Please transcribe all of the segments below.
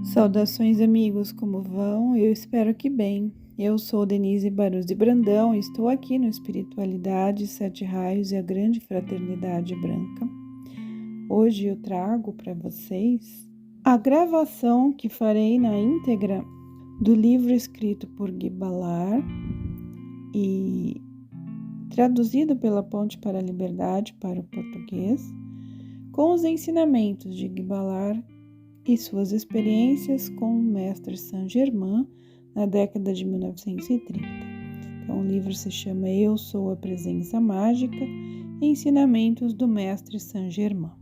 Saudações, amigos, como vão? Eu espero que bem. Eu sou Denise Baruzzi Brandão e estou aqui no Espiritualidade, Sete Raios e a Grande Fraternidade Branca. Hoje eu trago para vocês a gravação que farei na íntegra do livro escrito por Guy Ballard e traduzido pela Ponte para a Liberdade para o português, com os ensinamentos de Guy Ballard e suas experiências com o mestre Saint-Germain na década de 1930. Então, o livro se chama Eu Sou a Presença Mágica, Ensinamentos do Mestre Saint-Germain.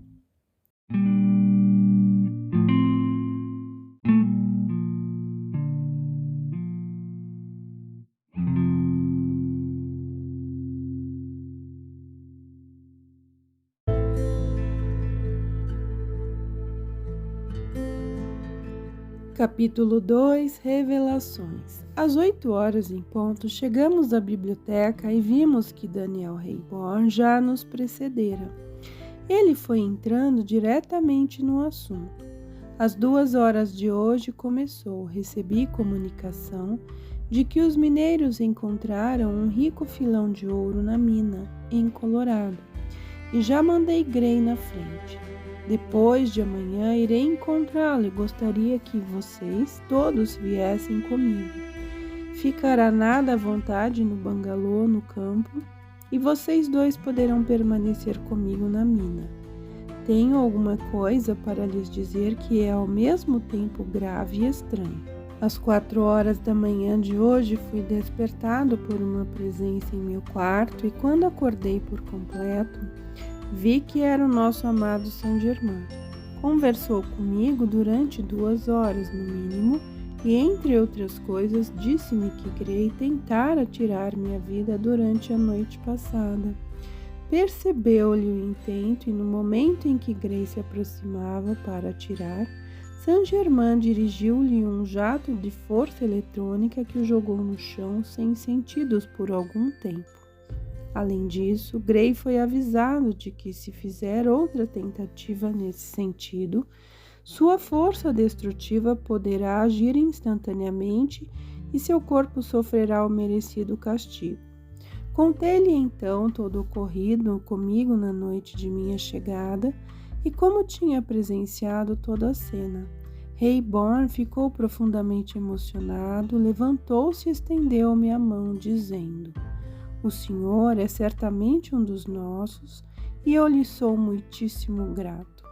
Capítulo 2 Revelações. Às 8 horas em ponto, chegamos à biblioteca e vimos que Daniel Rayborn já nos precedera. Ele foi entrando diretamente no assunto. Às 2 horas de hoje começou. Recebi comunicação de que os mineiros encontraram um rico filão de ouro na mina, em Colorado, e já mandei Gray na frente. Depois de amanhã irei encontrá-lo e gostaria que vocês todos viessem comigo. Ficará nada à vontade no bangalô no campo e vocês dois poderão permanecer comigo na mina. Tenho alguma coisa para lhes dizer que é ao mesmo tempo grave e estranho. Às 4 horas da manhã de hoje fui despertado por uma presença em meu quarto e quando acordei por completo, vi que era o nosso amado Saint-Germain. Conversou comigo durante 2 horas no mínimo e, entre outras coisas, disse-me que Gray tentara tirar minha vida durante a noite passada. Percebeu-lhe o intento e no momento em que Gray se aproximava para atirar, Saint-Germain dirigiu-lhe um jato de força eletrônica que o jogou no chão sem sentidos por algum tempo. Além disso, Gray foi avisado de que se fizer outra tentativa nesse sentido, sua força destrutiva poderá agir instantaneamente e seu corpo sofrerá o merecido castigo. Contei-lhe então todo o ocorrido comigo na noite de minha chegada e como tinha presenciado toda a cena. Rayborn ficou profundamente emocionado, levantou-se e estendeu-me a mão, dizendo: "O senhor é certamente um dos nossos e eu lhe sou muitíssimo grato.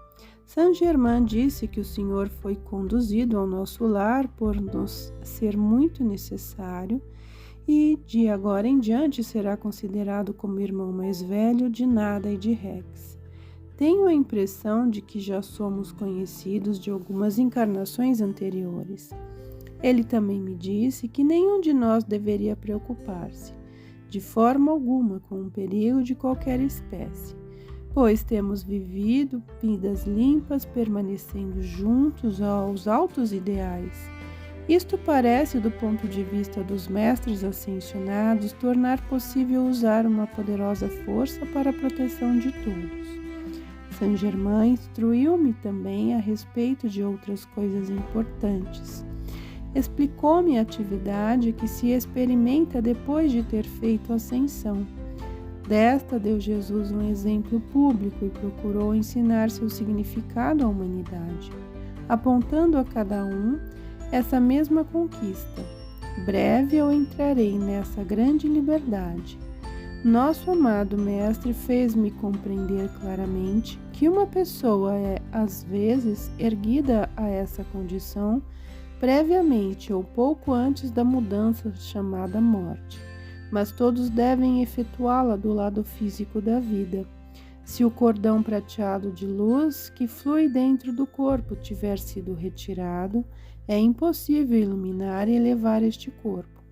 Saint-Germain disse que o senhor foi conduzido ao nosso lar por nos ser muito necessário e de agora em diante será considerado como irmão mais velho de Nada e de Rex. Tenho a impressão de que já somos conhecidos de algumas encarnações anteriores. Ele também me disse que nenhum de nós deveria preocupar-se de forma alguma com um perigo de qualquer espécie, pois temos vivido vidas limpas, permanecendo juntos aos altos ideais. Isto parece, do ponto de vista dos mestres ascensionados, tornar possível usar uma poderosa força para a proteção de todos. Saint-Germain instruiu-me também a respeito de outras coisas importantes. Explicou-me a atividade que se experimenta depois de ter feito a ascensão. Desta deu Jesus um exemplo público e procurou ensinar seu significado à humanidade, apontando a cada um essa mesma conquista. Breve eu entrarei nessa grande liberdade. Nosso amado Mestre fez-me compreender claramente que uma pessoa é, às vezes, erguida a essa condição previamente ou pouco antes da mudança chamada morte, mas todos devem efetuá-la do lado físico da vida. Se o cordão prateado de luz que flui dentro do corpo tiver sido retirado, é impossível iluminar e elevar este corpo,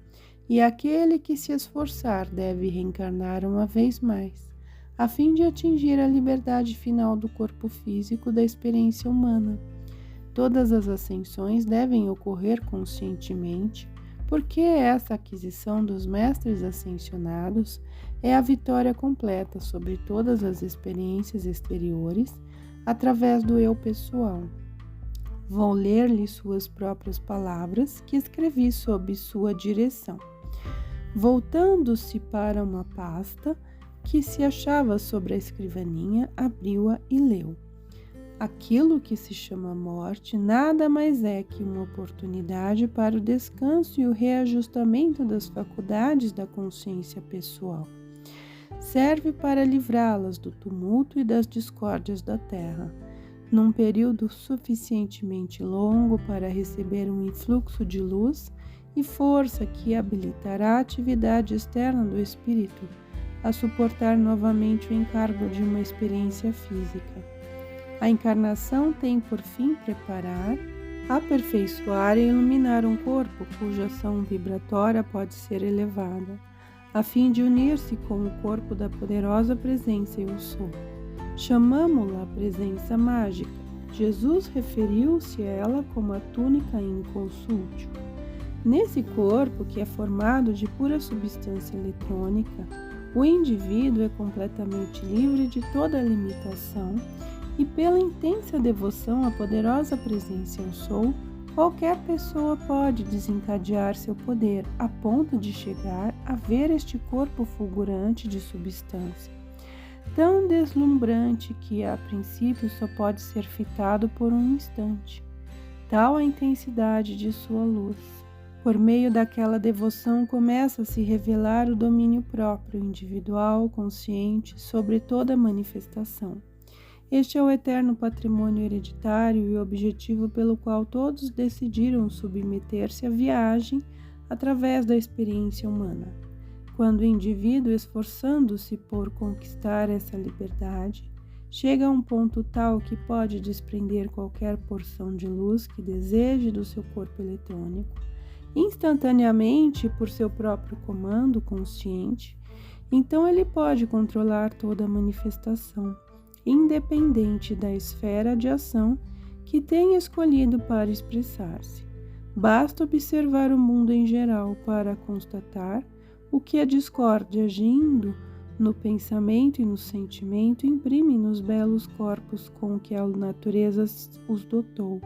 e aquele que se esforçar deve reencarnar uma vez mais, a fim de atingir a liberdade final do corpo físico da experiência humana. Todas as ascensões devem ocorrer conscientemente, porque essa aquisição dos mestres ascensionados é a vitória completa sobre todas as experiências exteriores através do eu pessoal. Vou ler-lhe suas próprias palavras, que escrevi sob sua direção. Voltando-se para uma pasta que se achava sobre a escrivaninha, abriu-a e leu. Aquilo que se chama morte nada mais é que uma oportunidade para o descanso e o reajustamento das faculdades da consciência pessoal. Serve para livrá-las do tumulto e das discórdias da terra, num período suficientemente longo para receber um influxo de luz e força que habilitará a atividade externa do espírito a suportar novamente o encargo de uma experiência física. A encarnação tem por fim preparar, aperfeiçoar e iluminar um corpo cuja ação vibratória pode ser elevada, a fim de unir-se com o corpo da poderosa presença Eu Sou. Chamamo-la presença mágica. Jesus referiu-se a ela como a túnica inconsútil. Nesse corpo, que é formado de pura substância eletrônica, o indivíduo é completamente livre de toda limitação e, pela intensa devoção à poderosa presença Eu Sou, qualquer pessoa pode desencadear seu poder a ponto de chegar a ver este corpo fulgurante de substância, tão deslumbrante que a princípio só pode ser fitado por um instante. Tal a intensidade de sua luz. Por meio daquela devoção começa a se revelar o domínio próprio, individual, consciente, sobre toda a manifestação. Este é o eterno patrimônio hereditário e o objetivo pelo qual todos decidiram submeter-se à viagem através da experiência humana. Quando o indivíduo, esforçando-se por conquistar essa liberdade, chega a um ponto tal que pode desprender qualquer porção de luz que deseje do seu corpo eletrônico, instantaneamente por seu próprio comando consciente, então ele pode controlar toda a manifestação, independente da esfera de ação que tenha escolhido para expressar-se. Basta observar o mundo em geral para constatar o que a discórdia agindo no pensamento e no sentimento imprime nos belos corpos com que a natureza os dotou,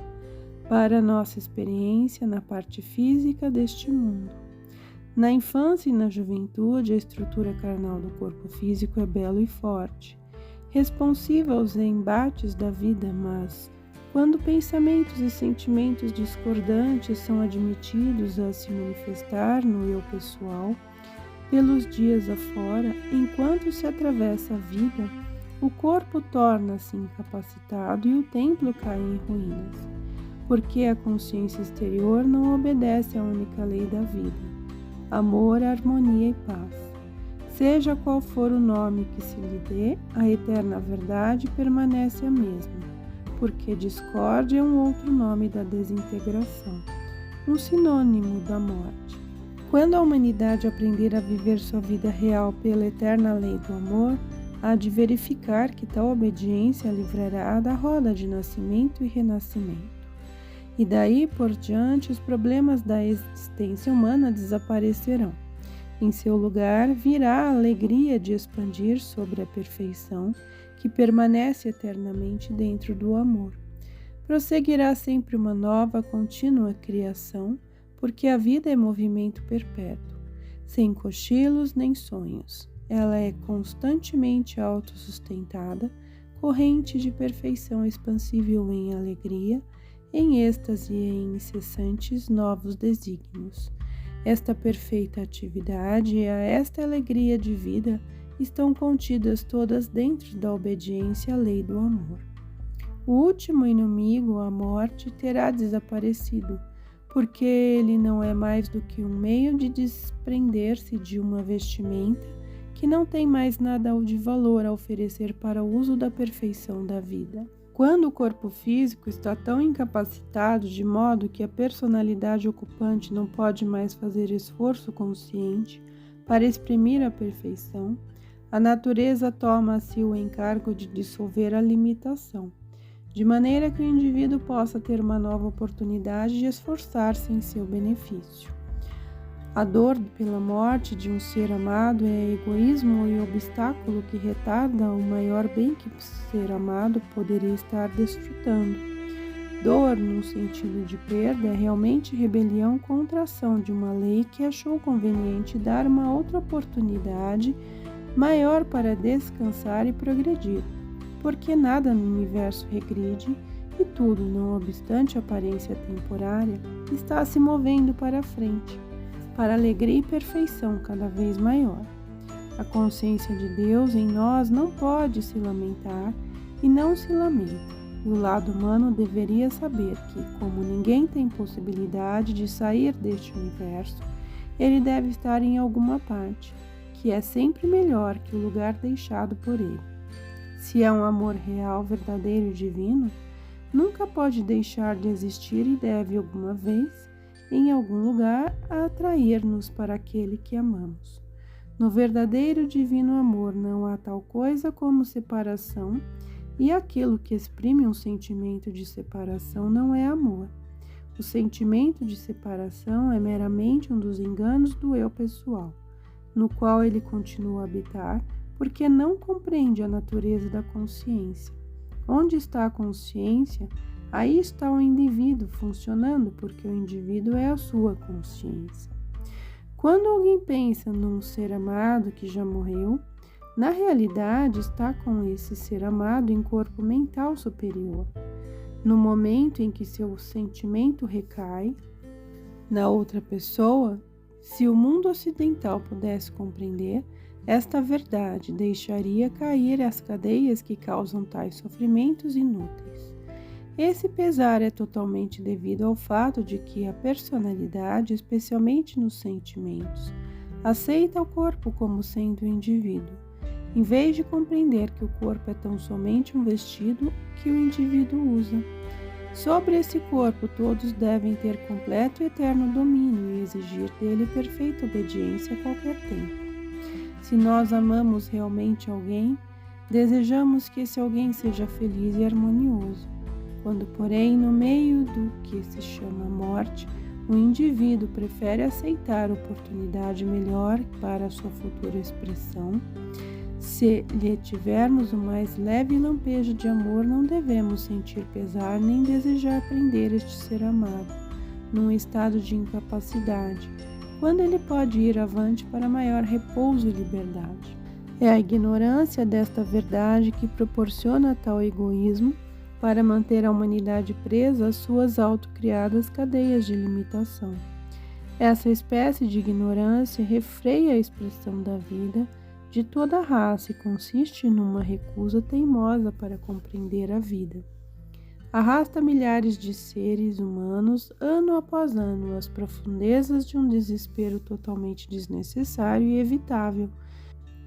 para nossa experiência na parte física deste mundo. Na infância e na juventude, a estrutura carnal do corpo físico é belo e forte, responsiva aos embates da vida, mas quando pensamentos e sentimentos discordantes são admitidos a se manifestar no eu pessoal, pelos dias afora, enquanto se atravessa a vida, o corpo torna-se incapacitado e o templo cai em ruínas, porque a consciência exterior não obedece à única lei da vida: amor, harmonia e paz. Seja qual for o nome que se lhe dê, a eterna verdade permanece a mesma, porque discórdia é um outro nome da desintegração, um sinônimo da morte. Quando a humanidade aprender a viver sua vida real pela eterna lei do amor, há de verificar que tal obediência a livrará da roda de nascimento e renascimento. E daí por diante os problemas da existência humana desaparecerão. Em seu lugar virá a alegria de expandir sobre a perfeição que permanece eternamente dentro do amor. Prosseguirá sempre uma nova, contínua criação, porque a vida é movimento perpétuo, sem cochilos nem sonhos. Ela é constantemente autossustentada, corrente de perfeição expansível em alegria, em êxtase e em incessantes novos desígnios. Esta perfeita atividade e esta alegria de vida estão contidas todas dentro da obediência à lei do amor. O último inimigo, a morte, terá desaparecido, porque ele não é mais do que um meio de desprender-se de uma vestimenta que não tem mais nada de valor a oferecer para o uso da perfeição da vida. Quando o corpo físico está tão incapacitado de modo que a personalidade ocupante não pode mais fazer esforço consciente para exprimir a perfeição, a natureza toma a si o encargo de dissolver a limitação, de maneira que o indivíduo possa ter uma nova oportunidade de esforçar-se em seu benefício. A dor pela morte de um ser amado é egoísmo e obstáculo que retarda o maior bem que o ser amado poderia estar desfrutando. Dor, no sentido de perda, é realmente rebelião contra a ação de uma lei que achou conveniente dar uma outra oportunidade maior para descansar e progredir, porque nada no universo regride e tudo, não obstante a aparência temporária, está se movendo para a frente, para alegria e perfeição cada vez maior. A consciência de Deus em nós não pode se lamentar e não se lamenta. E o lado humano deveria saber que, como ninguém tem possibilidade de sair deste universo, ele deve estar em alguma parte, que é sempre melhor que o lugar deixado por ele. Se é um amor real, verdadeiro e divino, nunca pode deixar de existir e deve alguma vez, em algum lugar, atrair-nos para aquele que amamos. No verdadeiro divino amor não há tal coisa como separação, e aquilo que exprime um sentimento de separação não é amor. O sentimento de separação é meramente um dos enganos do eu pessoal, no qual ele continua a habitar, porque não compreende a natureza da consciência. Onde está a consciência, aí está o indivíduo funcionando, porque o indivíduo é a sua consciência. Quando alguém pensa num ser amado que já morreu, na realidade está com esse ser amado em corpo mental superior. No momento em que seu sentimento recai na outra pessoa, se o mundo ocidental pudesse compreender esta verdade, deixaria cair as cadeias que causam tais sofrimentos inúteis. Esse pesar é totalmente devido ao fato de que a personalidade, especialmente nos sentimentos, aceita o corpo como sendo o indivíduo, em vez de compreender que o corpo é tão somente um vestido que o indivíduo usa. Sobre esse corpo, todos devem ter completo e eterno domínio e exigir dele perfeita obediência a qualquer tempo. Se nós amamos realmente alguém, desejamos que esse alguém seja feliz e harmonioso. Quando, porém, no meio do que se chama morte, o indivíduo prefere aceitar oportunidade melhor para a sua futura expressão, se lhe tivermos o mais leve lampejo de amor, não devemos sentir pesar nem desejar prender este ser amado, num estado de incapacidade, quando ele pode ir avante para maior repouso e liberdade. É a ignorância desta verdade que proporciona tal egoísmo para manter a humanidade presa às suas autocriadas cadeias de limitação. Essa espécie de ignorância refreia a expressão da vida de toda a raça e consiste numa recusa teimosa para compreender a vida. Arrasta milhares de seres humanos, ano após ano, às profundezas de um desespero totalmente desnecessário e evitável,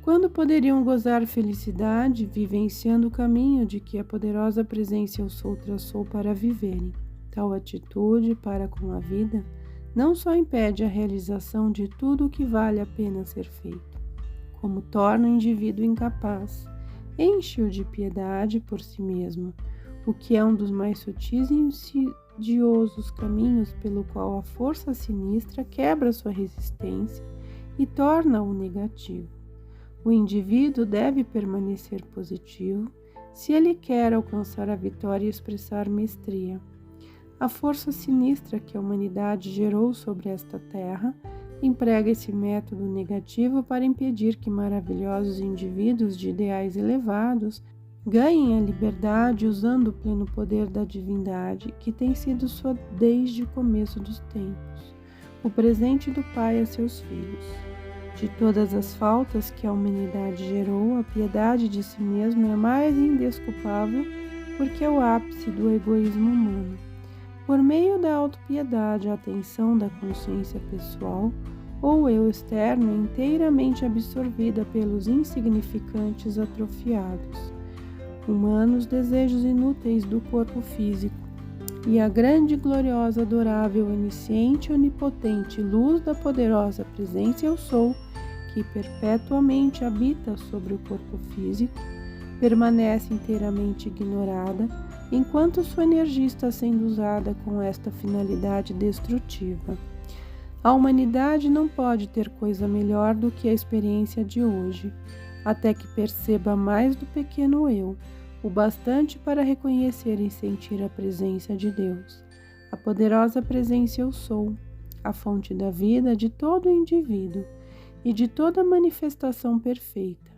quando poderiam gozar felicidade, vivenciando o caminho de que a poderosa presença os traçou para viverem. Tal atitude para com a vida não só impede a realização de tudo o que vale a pena ser feito, como torna o indivíduo incapaz, enche-o de piedade por si mesmo, o que é um dos mais sutis e insidiosos caminhos pelo qual a força sinistra quebra sua resistência e torna-o negativo. O indivíduo deve permanecer positivo se ele quer alcançar a vitória e expressar mestria. A força sinistra que a humanidade gerou sobre esta terra emprega esse método negativo para impedir que maravilhosos indivíduos de ideais elevados ganhem a liberdade usando o pleno poder da divindade, que tem sido sua desde o começo dos tempos, o presente do Pai a seus filhos. De todas as faltas que a humanidade gerou, a piedade de si mesma é a mais indesculpável, porque é o ápice do egoísmo humano. Por meio da autopiedade, a atenção da consciência pessoal ou eu externo é inteiramente absorvida pelos insignificantes atrofiados, humanos desejos inúteis do corpo físico, e a grande, gloriosa, adorável, onisciente, onipotente luz da poderosa presença Eu Sou, que perpetuamente habita sobre o corpo físico, permanece inteiramente ignorada, enquanto sua energia está sendo usada com esta finalidade destrutiva. A humanidade não pode ter coisa melhor do que a experiência de hoje, até que perceba mais do pequeno eu, o bastante para reconhecer e sentir a presença de Deus. A poderosa presença eu sou, a fonte da vida de todo indivíduo e de toda manifestação perfeita.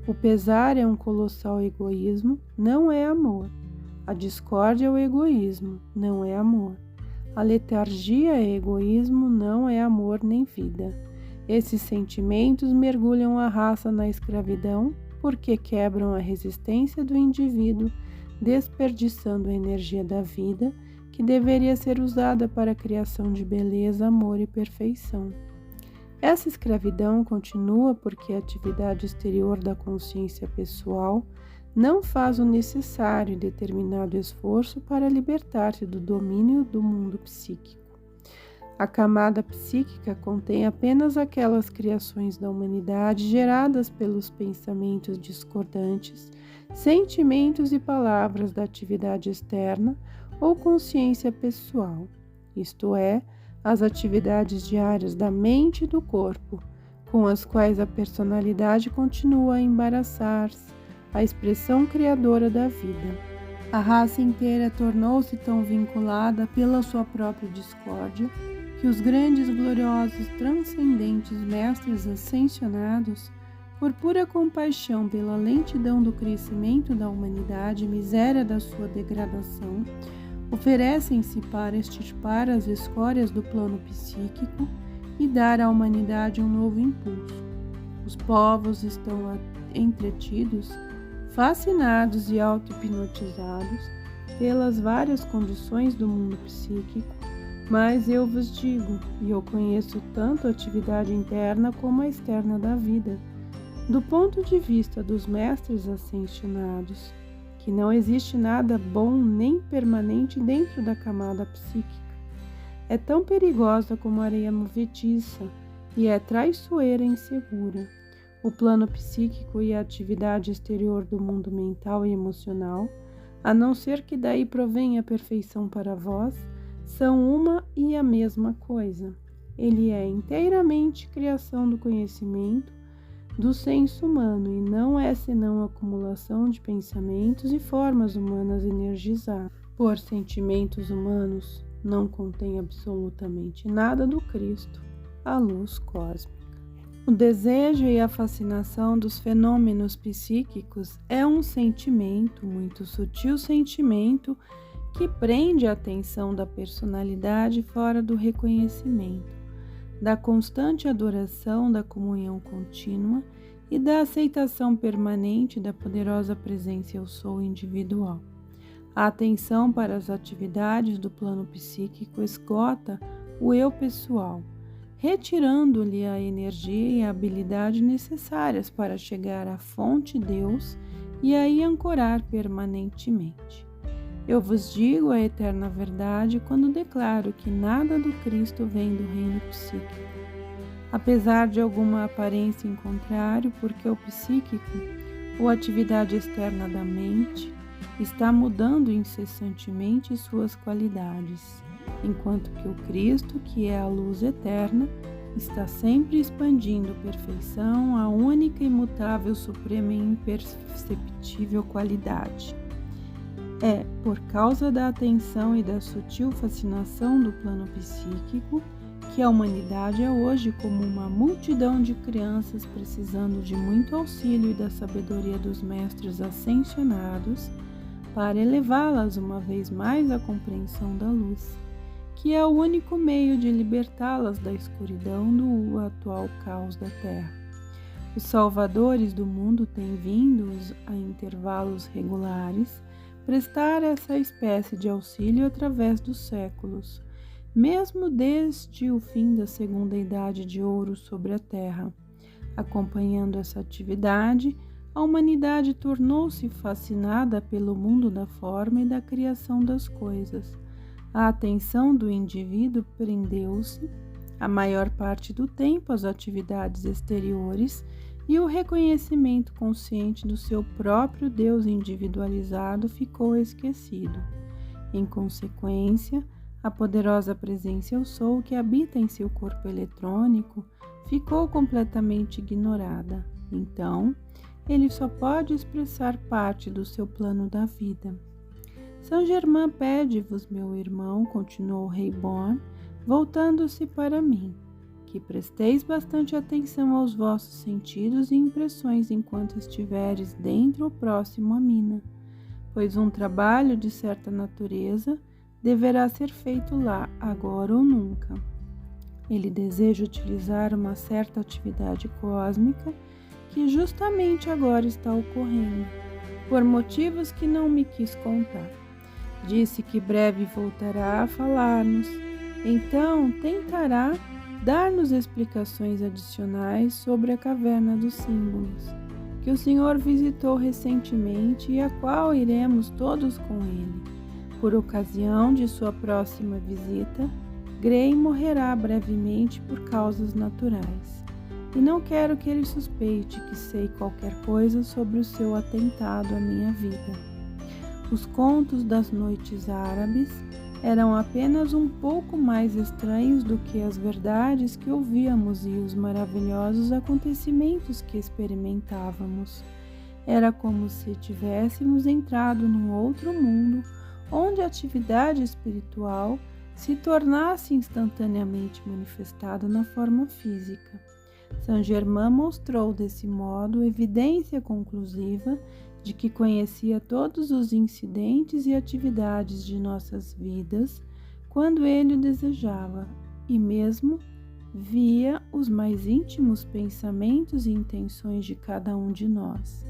O pesar é um colossal egoísmo, não é amor. A discórdia é o egoísmo, não é amor. A letargia é egoísmo, não é amor nem vida. Esses sentimentos mergulham a raça na escravidão porque quebram a resistência do indivíduo, desperdiçando a energia da vida que deveria ser usada para a criação de beleza, amor e perfeição. Essa escravidão continua porque a atividade exterior da consciência pessoal não faz o necessário e determinado esforço para libertar-se do domínio do mundo psíquico. A camada psíquica contém apenas aquelas criações da humanidade geradas pelos pensamentos discordantes, sentimentos e palavras da atividade externa ou consciência pessoal, isto é, as atividades diárias da mente e do corpo, com as quais a personalidade continua a embaraçar-se, a expressão criadora da vida. A raça inteira tornou-se tão vinculada pela sua própria discórdia que os grandes, gloriosos, transcendentes mestres ascensionados, por pura compaixão pela lentidão do crescimento da humanidade e miséria da sua degradação, oferecem-se para extirpar as escórias do plano psíquico e dar à humanidade um novo impulso. Os povos estão entretidos, fascinados e auto-hipnotizados pelas várias condições do mundo psíquico, mas eu vos digo, e eu conheço tanto a atividade interna como a externa da vida, do ponto de vista dos mestres ascensionados, que não existe nada bom nem permanente dentro da camada psíquica. É tão perigosa como a areia movediça e é traiçoeira e insegura. O plano psíquico e a atividade exterior do mundo mental e emocional, a não ser que daí provenha a perfeição para vós, são uma e a mesma coisa. Ele é inteiramente criação do conhecimento, do senso humano, e não é senão a acumulação de pensamentos e formas humanas energizadas. Por sentimentos humanos, não contém absolutamente nada do Cristo, a luz cósmica. O desejo e a fascinação dos fenômenos psíquicos é um sentimento, muito sutil sentimento, que prende a atenção da personalidade fora do reconhecimento, da constante adoração, da comunhão contínua e da aceitação permanente da poderosa presença eu sou individual. A atenção para as atividades do plano psíquico esgota o eu pessoal, retirando-lhe a energia e a habilidade necessárias para chegar à fonte Deus e aí ancorar permanentemente. Eu vos digo a eterna verdade quando declaro que nada do Cristo vem do reino psíquico. Apesar de alguma aparência em contrário, porque o psíquico, ou atividade externa da mente, está mudando incessantemente suas qualidades, enquanto que o Cristo, que é a luz eterna, está sempre expandindo perfeição, a única, imutável, suprema e imperceptível qualidade. É por causa da atenção e da sutil fascinação do plano psíquico que a humanidade é hoje como uma multidão de crianças precisando de muito auxílio e da sabedoria dos mestres ascensionados para elevá-las uma vez mais à compreensão da luz, que é o único meio de libertá-las da escuridão do atual caos da Terra. Os salvadores do mundo têm vindo a intervalos regulares prestar essa espécie de auxílio através dos séculos, mesmo desde o fim da segunda idade de ouro sobre a Terra. Acompanhando essa atividade, a humanidade tornou-se fascinada pelo mundo da forma e da criação das coisas. A atenção do indivíduo prendeu-se, a maior parte do tempo, às atividades exteriores e o reconhecimento consciente do seu próprio Deus individualizado ficou esquecido. Em consequência, a poderosa presença eu sou que habita em seu corpo eletrônico ficou completamente ignorada. Então, ele só pode expressar parte do seu plano da vida. São Germain pede-vos, meu irmão, continuou Reborn, voltando-se para mim, que presteis bastante atenção aos vossos sentidos e impressões enquanto estiveres dentro ou próximo à mina, pois um trabalho de certa natureza deverá ser feito lá, agora ou nunca. Ele deseja utilizar uma certa atividade cósmica que justamente agora está ocorrendo, por motivos que não me quis contar. Disse que breve voltará a falar-nos, então tentará dar-nos explicações adicionais sobre a Caverna dos Símbolos, que o Senhor visitou recentemente e a qual iremos todos com ele. Por ocasião de sua próxima visita, Gray morrerá brevemente por causas naturais, e não quero que ele suspeite que sei qualquer coisa sobre o seu atentado à minha vida. Os contos das noites árabes eram apenas um pouco mais estranhos do que as verdades que ouvíamos e os maravilhosos acontecimentos que experimentávamos. Era como se tivéssemos entrado num outro mundo, onde a atividade espiritual se tornasse instantaneamente manifestada na forma física. Saint Germain mostrou desse modo evidência conclusiva de que conhecia todos os incidentes e atividades de nossas vidas quando ele o desejava, e mesmo via os mais íntimos pensamentos e intenções de cada um de nós.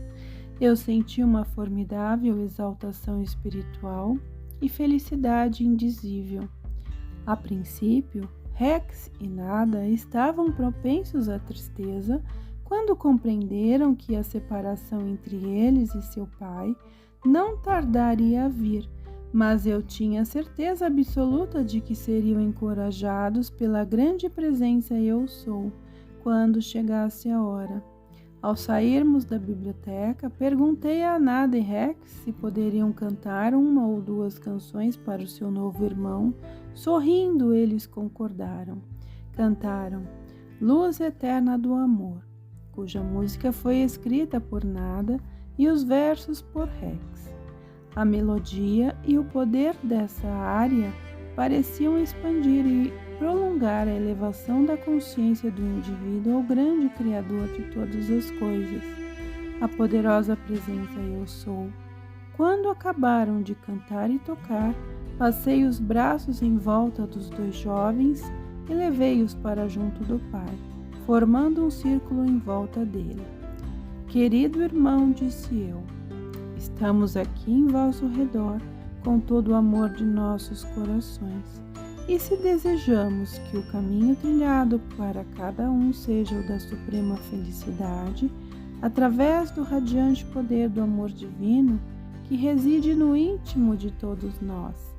Eu senti uma formidável exaltação espiritual e felicidade indizível. A princípio, Rex e Nada estavam propensos à tristeza quando compreenderam que a separação entre eles e seu pai não tardaria a vir, mas eu tinha certeza absoluta de que seriam encorajados pela grande presença Eu Sou quando chegasse a hora. Ao sairmos da biblioteca, perguntei a Nada e Rex se poderiam cantar uma ou duas canções para o seu novo irmão. Sorrindo, eles concordaram. Cantaram Luz Eterna do Amor, cuja música foi escrita por Nada e os versos por Rex. A melodia e o poder dessa área pareciam expandir e prolongar a elevação da consciência do indivíduo ao grande Criador de todas as coisas, a poderosa presença Eu Sou. Quando acabaram de cantar e tocar, passei os braços em volta dos dois jovens e levei-os para junto do Pai, formando um círculo em volta dele. Querido irmão, disse eu, estamos aqui em vosso redor, com todo o amor de nossos corações. E se desejamos que o caminho trilhado para cada um seja o da suprema felicidade, através do radiante poder do amor divino que reside no íntimo de todos nós,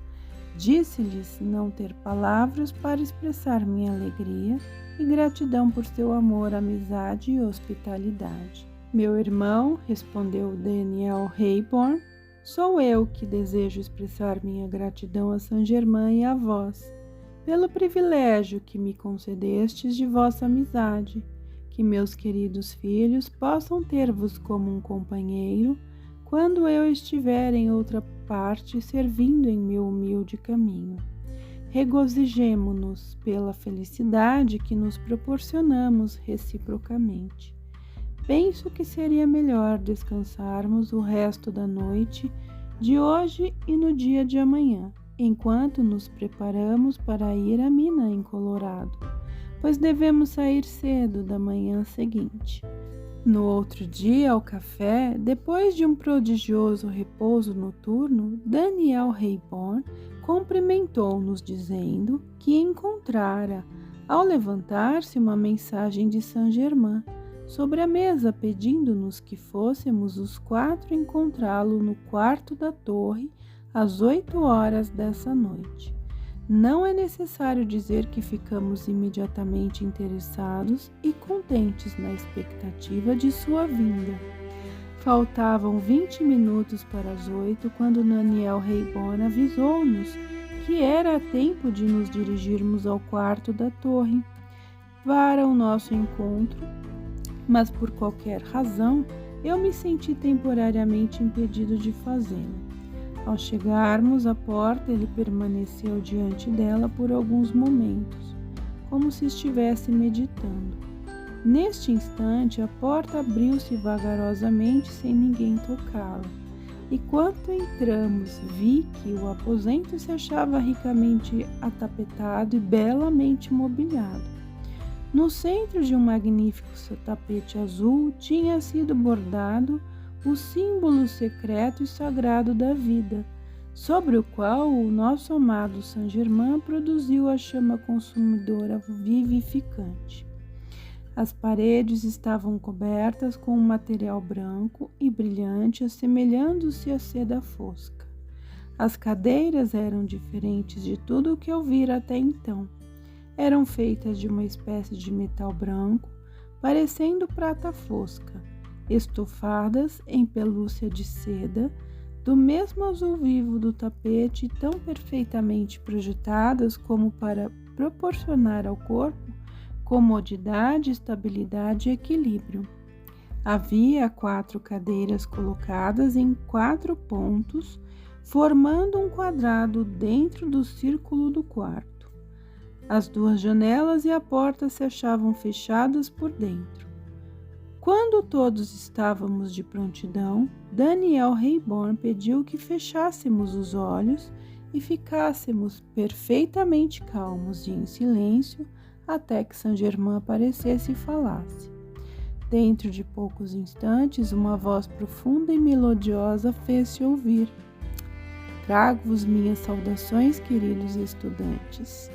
disse-lhes não ter palavras para expressar minha alegria e gratidão por seu amor, amizade e hospitalidade. Meu irmão, respondeu Daniel Rayborn, sou eu que desejo expressar minha gratidão a Saint Germain e a vós, pelo privilégio que me concedestes de vossa amizade, que meus queridos filhos possam ter-vos como um companheiro quando eu estiver em outra parte servindo em meu humilde caminho. Regozijemo-nos pela felicidade que nos proporcionamos reciprocamente. Penso que seria melhor descansarmos o resto da noite de hoje e no dia de amanhã, enquanto nos preparamos para ir à mina em Colorado, pois devemos sair cedo da manhã seguinte. No outro dia, ao café, depois de um prodigioso repouso noturno, Daniel Rayborn cumprimentou-nos dizendo que encontrara, ao levantar-se, uma mensagem de Saint Germain sobre a mesa, pedindo-nos que fôssemos os 4 encontrá-lo no quarto da torre às 8 horas dessa noite. Não é necessário dizer que ficamos imediatamente interessados e contentes na expectativa de sua vinda. Faltavam 20 minutos para as 8 quando Daniel Rayborn avisou-nos que era tempo de nos dirigirmos ao quarto da torre para o nosso encontro, mas por qualquer razão eu me senti temporariamente impedido de fazê-lo. Ao chegarmos à porta, ele permaneceu diante dela por alguns momentos, como se estivesse meditando. Neste instante, a porta abriu-se vagarosamente sem ninguém tocá-la. E quando entramos, vi que o aposento se achava ricamente atapetado e belamente mobiliado. No centro de um magnífico tapete azul tinha sido bordado o símbolo secreto e sagrado da vida, sobre o qual o nosso amado Saint-Germain produziu a chama consumidora vivificante. As paredes estavam cobertas com um material branco e brilhante, assemelhando-se à seda fosca. As cadeiras eram diferentes de tudo o que eu vira até então. Eram feitas de uma espécie de metal branco, parecendo prata fosca, estofadas em pelúcia de seda, do mesmo azul vivo do tapete, tão perfeitamente projetadas como para proporcionar ao corpo comodidade, estabilidade e equilíbrio. Havia 4 cadeiras colocadas em 4 pontos, formando um quadrado dentro do círculo do quarto. As 2 janelas e a porta se achavam fechadas por dentro. Quando todos estávamos de prontidão, Daniel Rayborn pediu que fechássemos os olhos e ficássemos perfeitamente calmos e em silêncio até que Saint-Germain aparecesse e falasse. Dentro de poucos instantes, uma voz profunda e melodiosa fez-se ouvir. Trago-vos minhas saudações, queridos estudantes.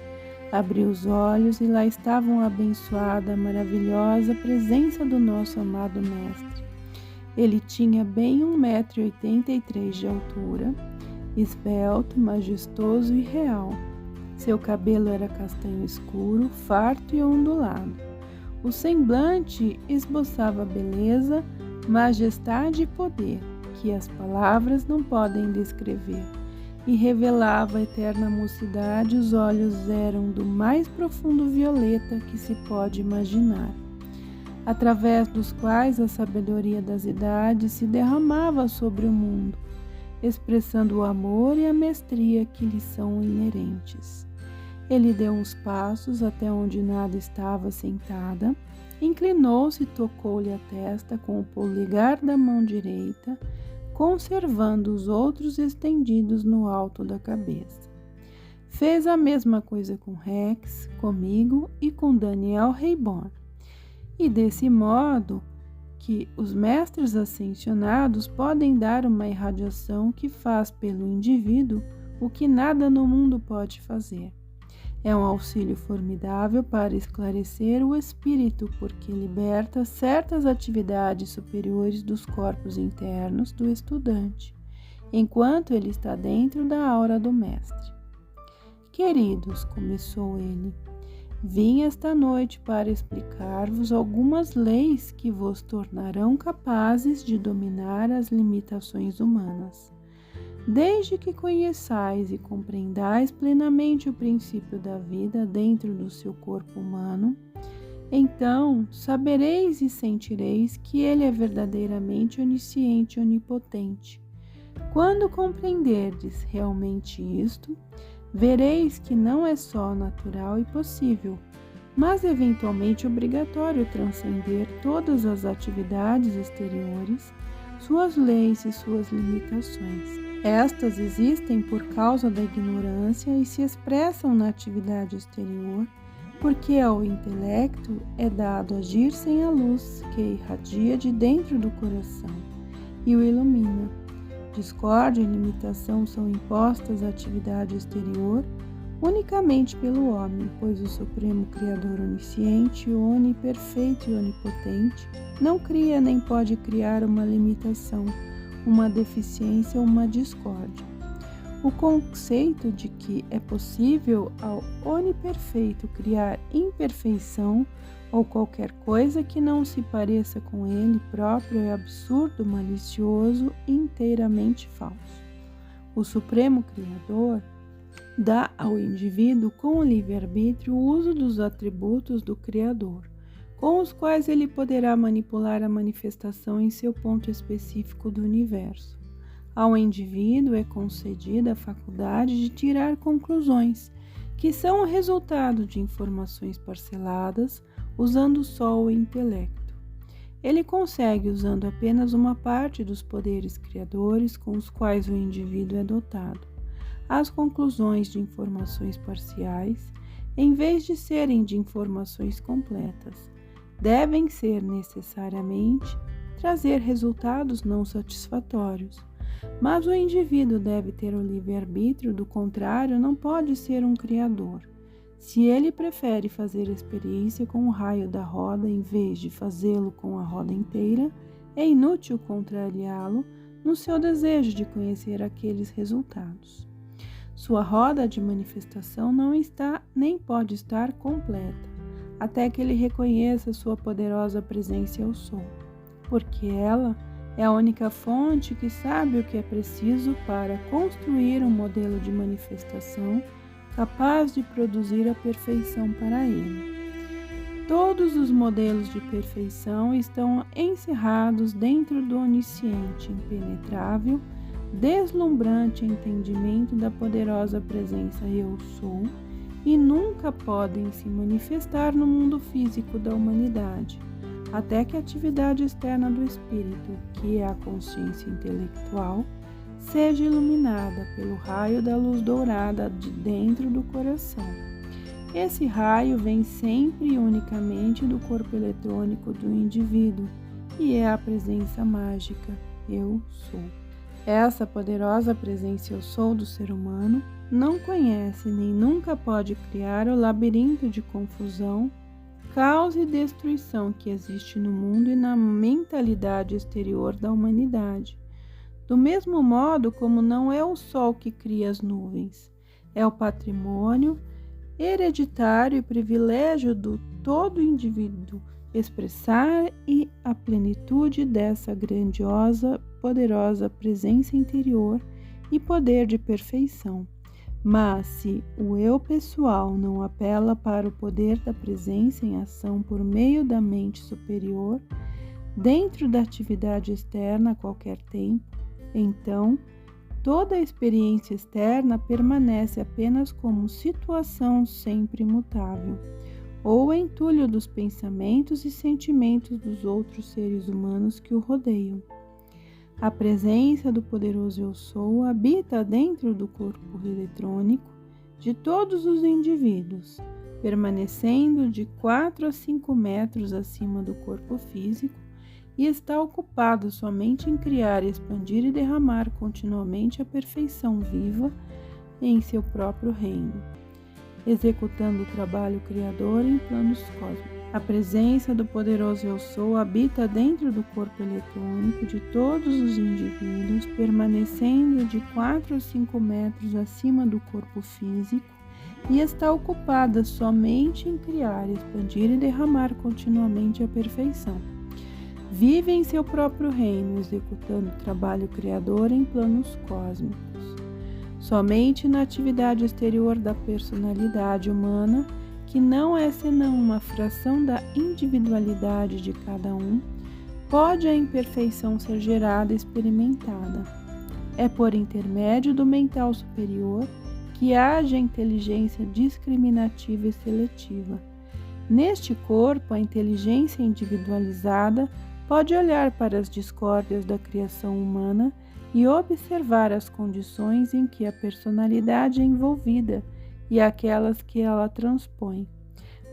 Abri os olhos e lá estavam a abençoada, maravilhosa presença do nosso amado mestre. Ele tinha bem 1,83 m de altura, esbelto, majestoso e real. Seu cabelo era castanho escuro, farto e ondulado. O semblante esboçava beleza, majestade e poder, que as palavras não podem descrever, e revelava a eterna mocidade. Os olhos eram do mais profundo violeta que se pode imaginar, através dos quais a sabedoria das idades se derramava sobre o mundo, expressando o amor e a mestria que lhe são inerentes. Ele deu uns passos até onde Nada estava sentada, inclinou-se e tocou-lhe a testa com o polegar da mão direita, conservando os outros estendidos no alto da cabeça. Fez a mesma coisa com Rex, comigo e com Daniel Rayborn. E desse modo que os mestres ascensionados podem dar uma irradiação que faz pelo indivíduo o que nada no mundo pode fazer. É um auxílio formidável para esclarecer o espírito, porque liberta certas atividades superiores dos corpos internos do estudante, enquanto ele está dentro da aura do mestre. Queridos, começou ele, vim esta noite para explicar-vos algumas leis que vos tornarão capazes de dominar as limitações humanas. Desde que conheçais e compreendais plenamente o princípio da vida dentro do seu corpo humano, então sabereis e sentireis que ele é verdadeiramente onisciente e onipotente. Quando compreenderdes realmente isto, vereis que não é só natural e possível, mas eventualmente obrigatório transcender todas as atividades exteriores, suas leis e suas limitações. Estas existem por causa da ignorância e se expressam na atividade exterior, porque ao intelecto é dado agir sem a luz que irradia de dentro do coração e o ilumina. Discórdia e limitação são impostas à atividade exterior unicamente pelo homem, pois o Supremo Criador onisciente, oniperfeito e onipotente não cria nem pode criar uma limitação, uma deficiência ou uma discórdia. O conceito de que é possível ao oniperfeito criar imperfeição ou qualquer coisa que não se pareça com ele próprio é absurdo, malicioso e inteiramente falso. O Supremo Criador dá ao indivíduo com o livre-arbítrio o uso dos atributos do Criador, com os quais ele poderá manipular a manifestação em seu ponto específico do universo. Ao indivíduo é concedida a faculdade de tirar conclusões, que são o resultado de informações parceladas, usando só o intelecto. Ele consegue usando apenas uma parte dos poderes criadores com os quais o indivíduo é dotado. As conclusões de informações parciais, em vez de serem de informações completas, devem ser necessariamente trazer resultados não satisfatórios. Mas o indivíduo deve ter o livre-arbítrio, do contrário, não pode ser um criador. Se ele prefere fazer experiência com o raio da roda em vez de fazê-lo com a roda inteira, é inútil contrariá-lo no seu desejo de conhecer aqueles resultados. Sua roda de manifestação não está nem pode estar completa, até que ele reconheça sua poderosa presença ao Sol, porque ela é a única fonte que sabe o que é preciso para construir um modelo de manifestação capaz de produzir a perfeição para ele. Todos os modelos de perfeição estão encerrados dentro do onisciente, impenetrável, deslumbrante entendimento da poderosa presença Eu Sou e nunca podem se manifestar no mundo físico da humanidade, até que a atividade externa do espírito, que é a consciência intelectual, seja iluminada pelo raio da luz dourada de dentro do coração. Esse raio vem sempre e unicamente do corpo eletrônico do indivíduo e é a presença mágica Eu Sou. Essa poderosa presença Eu Sou do ser humano não conhece nem nunca pode criar o labirinto de confusão, caos e destruição que existe no mundo e na mentalidade exterior da humanidade. Do mesmo modo como não é o sol que cria as nuvens, é o patrimônio hereditário e privilégio do todo indivíduo expressar e a plenitude dessa grandiosa, poderosa presença interior e poder de perfeição. Mas se o eu pessoal não apela para o poder da presença em ação por meio da mente superior, dentro da atividade externa a qualquer tempo, então toda a experiência externa permanece apenas como situação sempre imutável, ou entulho dos pensamentos e sentimentos dos outros seres humanos que o rodeiam. A presença do poderoso Eu Sou habita dentro do corpo eletrônico de todos os indivíduos, permanecendo de 4 a 5 metros acima do corpo físico e está ocupado somente em criar, expandir e derramar continuamente a perfeição viva em seu próprio reino, executando o trabalho criador em planos cósmicos. A presença do poderoso Eu Sou habita dentro do corpo eletrônico de todos os indivíduos, permanecendo de 4 a 5 metros acima do corpo físico e está ocupada somente em criar, expandir e derramar continuamente a perfeição. Vive em seu próprio reino, executando o trabalho criador em planos cósmicos. Somente na atividade exterior da personalidade humana, que não é senão uma fração da individualidade de cada um, pode a imperfeição ser gerada e experimentada. É por intermédio do mental superior que age a inteligência discriminativa e seletiva. Neste corpo, a inteligência individualizada pode olhar para as discórdias da criação humana e observar as condições em que a personalidade é envolvida e aquelas que ela transpõe,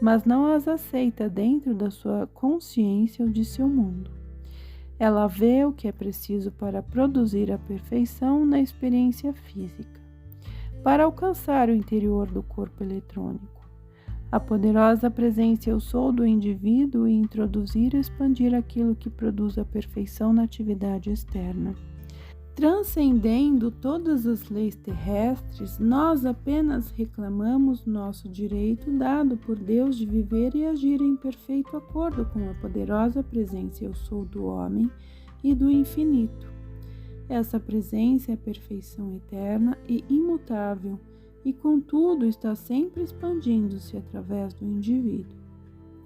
mas não as aceita dentro da sua consciência ou de seu mundo. Ela vê o que é preciso para produzir a perfeição na experiência física, para alcançar o interior do corpo eletrônico. A poderosa presença Eu Sou do indivíduo e introduzir e expandir aquilo que produz a perfeição na atividade externa. Transcendendo todas as leis terrestres, nós apenas reclamamos nosso direito dado por Deus de viver e agir em perfeito acordo com a poderosa presença Eu Sou do homem e do infinito. Essa presença é a perfeição eterna e imutável, e contudo está sempre expandindo-se através do indivíduo.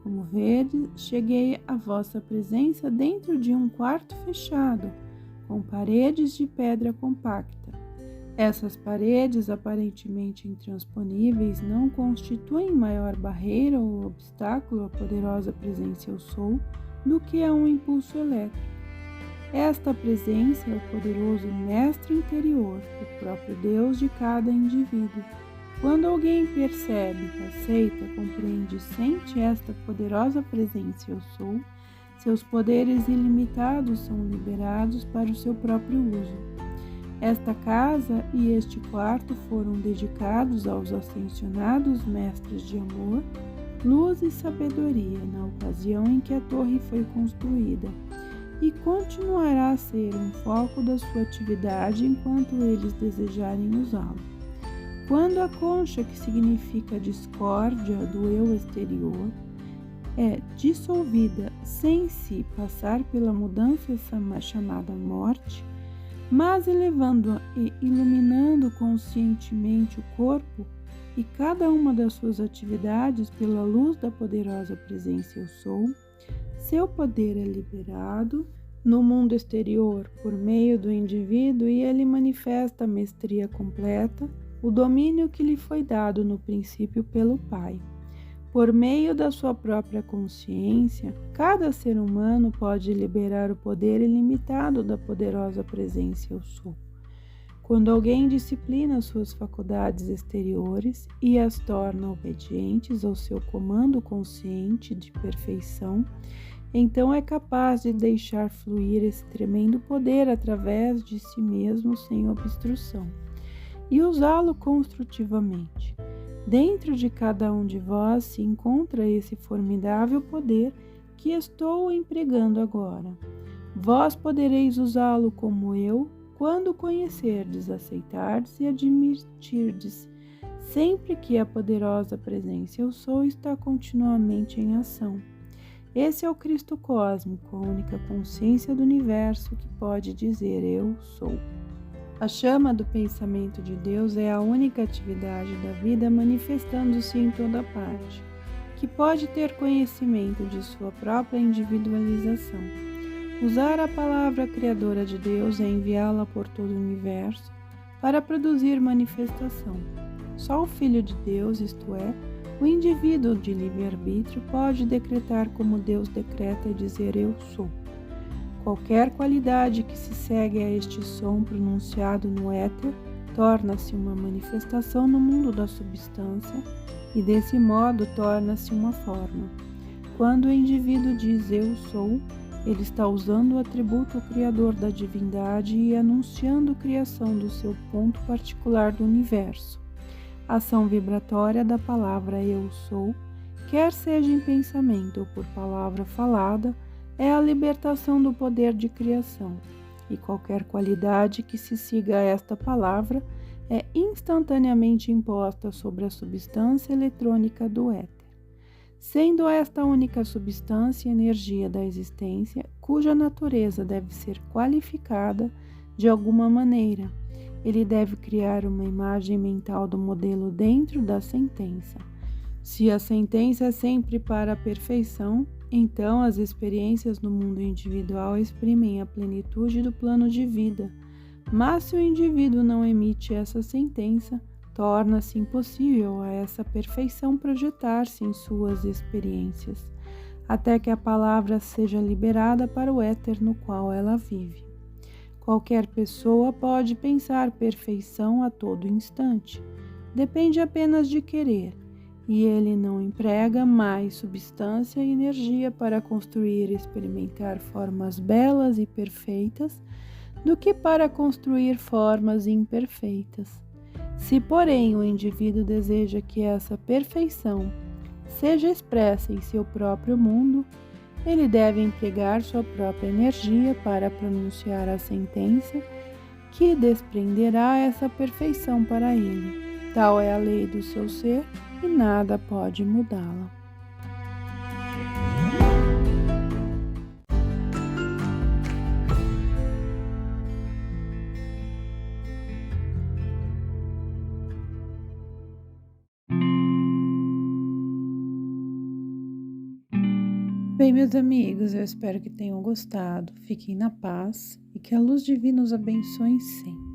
Como vedes, cheguei à vossa presença dentro de um quarto fechado, com paredes de pedra compacta. Essas paredes, aparentemente intransponíveis, não constituem maior barreira ou obstáculo à poderosa presença eu sou do que a um impulso elétrico. Esta presença é o poderoso mestre interior, o próprio Deus de cada indivíduo. Quando alguém percebe, aceita, compreende e sente esta poderosa presença eu sou, seus poderes ilimitados são liberados para o seu próprio uso. Esta casa e este quarto foram dedicados aos ascensionados mestres de amor, luz e sabedoria na ocasião em que a torre foi construída, e continuará a ser um foco da sua atividade enquanto eles desejarem usá-lo. Quando a concha, que significa discórdia do eu exterior, é dissolvida sem se passar pela mudança chamada morte, mas elevando e iluminando conscientemente o corpo e cada uma das suas atividades pela luz da poderosa presença eu sou, seu poder é liberado no mundo exterior por meio do indivíduo e ele manifesta a mestria completa, o domínio que lhe foi dado no princípio pelo Pai. Por meio da sua própria consciência, cada ser humano pode liberar o poder ilimitado da poderosa presença eu sou. Quando alguém disciplina suas faculdades exteriores e as torna obedientes ao seu comando consciente de perfeição, então é capaz de deixar fluir esse tremendo poder através de si mesmo sem obstrução e usá-lo construtivamente. Dentro de cada um de vós se encontra esse formidável poder que estou empregando agora. Vós podereis usá-lo como eu, quando conhecerdes, aceitardes e admitirdes, sempre que a poderosa presença eu sou está continuamente em ação. Esse é o Cristo cósmico, a única consciência do universo que pode dizer eu sou. A chama do pensamento de Deus é a única atividade da vida manifestando-se em toda parte, que pode ter conhecimento de sua própria individualização. Usar a palavra criadora de Deus é enviá-la por todo o universo para produzir manifestação. Só o Filho de Deus, isto é, o indivíduo de livre-arbítrio, pode decretar como Deus decreta e dizer eu sou. Qualquer qualidade que se segue a este som pronunciado no éter torna-se uma manifestação no mundo da substância e desse modo torna-se uma forma. Quando o indivíduo diz eu sou, ele está usando o atributo criador da divindade e anunciando a criação do seu ponto particular do universo. A ação vibratória da palavra eu sou, quer seja em pensamento ou por palavra falada, é a libertação do poder de criação, e qualquer qualidade que se siga a esta palavra é instantaneamente imposta sobre a substância eletrônica do éter. Sendo esta a única substância e energia da existência, cuja natureza deve ser qualificada de alguma maneira, ele deve criar uma imagem mental do modelo dentro da sentença. Se a sentença é sempre para a perfeição, então as experiências no mundo individual exprimem a plenitude do plano de vida, mas se o indivíduo não emite essa sentença, torna-se impossível a essa perfeição projetar-se em suas experiências, até que a palavra seja liberada para o éter no qual ela vive. Qualquer pessoa pode pensar perfeição a todo instante, depende apenas de querer, e ele não emprega mais substância e energia para construir e experimentar formas belas e perfeitas do que para construir formas imperfeitas. Se, porém, o indivíduo deseja que essa perfeição seja expressa em seu próprio mundo, ele deve empregar sua própria energia para pronunciar a sentença que desprenderá essa perfeição para ele. Tal é a lei do seu ser e nada pode mudá-la. Bem, meus amigos, eu espero que tenham gostado. Fiquem na paz e que a luz divina os abençoe sempre.